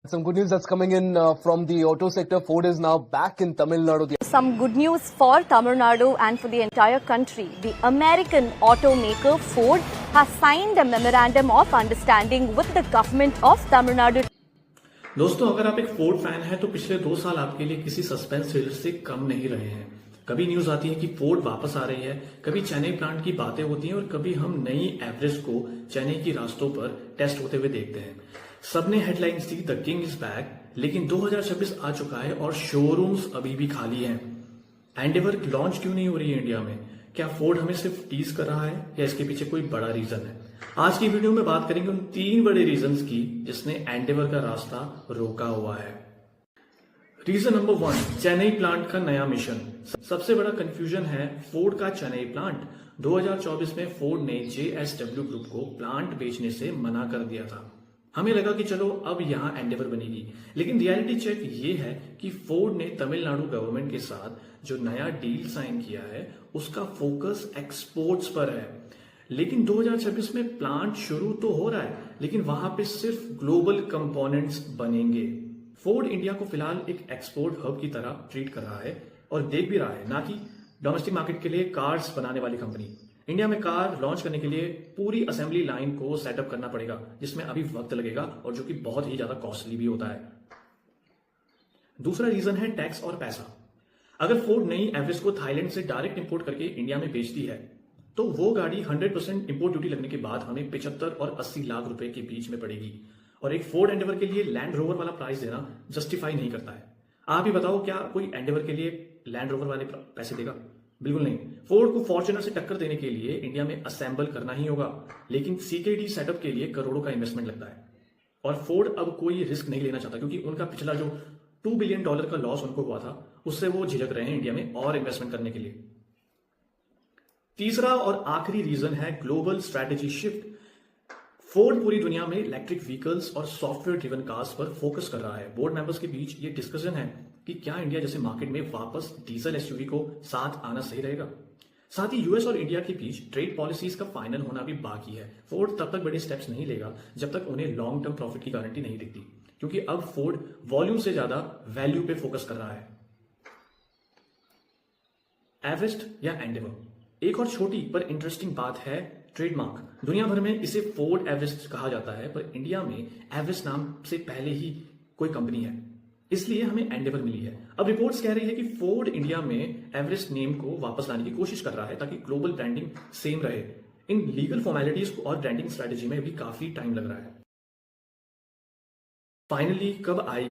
Some good news that's coming in from the auto sector. Ford is now back in Tamil Nadu. Some good news for Tamil Nadu and for the entire country. The American automaker Ford has signed a memorandum of understanding with the government of Tamil Nadu. दोस्तों, अगर आप एक Ford fan हैं तो पिछले 2 साल आपके लिए किसी सस्पेंस थ्रिलर से कम नहीं रहे हैं। कभी न्यूज आती है कि फोर्ड वापस आ रही है, कभी चेन्नई प्लांट की बातें होती हैं और कभी हम नई एवरेस्ट को चेन्नई की रास्तों पर टेस्ट होते हुए देखते हैं। सबने headlines the the king is back, लेकिन 2026 आ चुका है और शोरूम्स अभी भी खाली हैं। एंडेवर लॉन्च क्यों नहीं हो रही है इंडिया में? क्या फोर्ड हमें सिर्फ टीज कर रहा है या इसके पीछे कोई बड़ा रीजन है? आज की वीडियो में बात करेंगे उन 3 बड़े रीजंस की जिसने एंडेवर का रास्ता रोका हुआ है। रीजन नंबर 1, चेन्नई प्लांट का नया मिशन। सबसे बड़ा कंफ्यूजन है फोर्ड का चेन्नई प्लांट। 2024 में फोर्ड ने JSW ग्रुप को प्लांट बेचने से मना कर दिया था। हमें लगा कि चलो अब यहां एंडेवर बनेगी, लेकिन रियलिटी चेक ये है कि फोर्ड ने तमिलनाडु गवर्नमेंट के साथ जो नया डील साइन किया है उसका फोकस एक्सपोर्ट्स पर है। लेकिन 2026 में प्लांट शुरू तो हो रहा है, लेकिन वहां पे सिर्फ ग्लोबल कंपोनेंट्स बनेंगे। फोर्ड इंडिया को फिलहाल एक एक्सपोर्ट हब की तरह ट्रीट कर रहा है और देख भी रहा है, ना कि डोमेस्टिक मार्केट के लिए कार्स बनाने वाली कंपनी। इंडिया में कार लॉन्च करने के लिए पूरी असेंबली लाइन को सेटअप करना पड़ेगा, जिसमें अभी वक्त लगेगा और जो कि बहुत ही ज्यादा कॉस्टली भी होता है। दूसरा रीजन है टैक्स और पैसा। अगर फोर्ड नई एवरेस्ट को थाईलैंड से डायरेक्ट इंपोर्ट करके इंडिया में बेचती है तो वो गाड़ी 100% इंपोर्ट ड्यूटी लगने के बाद हमें 75 और 80 लाख रुपए के बीच में पड़ेगी, और एक फोर्ड एंडेवर के लिए लैंड रोवर वाला प्राइस देना जस्टिफाई नहीं करता है। आप ही बताओ, क्या कोई एंडेवर के लिए लैंड रोवर वाले पैसे देगा? बिल्कुल नहीं। फोर्ड को फॉर्च्यूनर से टक्कर देने के लिए इंडिया में असेंबल करना ही होगा, लेकिन CKD सेटअप के लिए करोड़ों का इन्वेस्टमेंट लगता है और फोर्ड अब कोई रिस्क नहीं लेना चाहता, क्योंकि उनका पिछला जो $2 बिलियन का लॉस उनको हुआ था उससे वो झिझक रहे हैं इंडिया में और इन्वेस्टमेंट करने के लिए। तीसरा और आखिरी रीजन है ग्लोबल स्ट्रैटेजी शिफ्ट। फोर्ड पूरी दुनिया में इलेक्ट्रिक व्हीकल्स और सॉफ्टवेयर ड्रिवन कार्स पर फोकस कर रहा है। बोर्ड मेंबर्स के बीच ये डिस्कशन है कि क्या इंडिया जैसे मार्केट में वापस डीजल SUV को साथ आना सही रहेगा। साथ ही US और इंडिया के बीच ट्रेड पॉलिसीज का फाइनल होना भी बाकी है। फोर्ड तब तक बड़े स्टेप्स नहीं लेगा जब तक उन्हें लॉन्ग टर्म प्रॉफिट की गारंटी नहीं दिखती, क्योंकि अब फोर्ड वॉल्यूम से ज्यादा वैल्यू पे फोकस कर रहा है। एवरेस्ट या एंडेवर, एक और छोटी पर इंटरेस्टिंग बात है ट्रेडमार्क। दुनिया भर में इसे फोर्ड एवरेस्ट कहा जाता है, पर इंडिया में एवरेस्ट नाम से पहले ही कोई कंपनी है, इसलिए हमें एंडेवर मिली है। अब रिपोर्ट्स कह रही है कि फोर्ड इंडिया में एवरेस्ट नेम को वापस लाने की कोशिश कर रहा है ताकि ग्लोबल ब्रांडिंग सेम रहे। इन लीगल फॉर्मेलिटीज और ब्रांडिंग स्ट्रेटेजी में भी काफी टाइम लग रहा है। फाइनली कब आएगी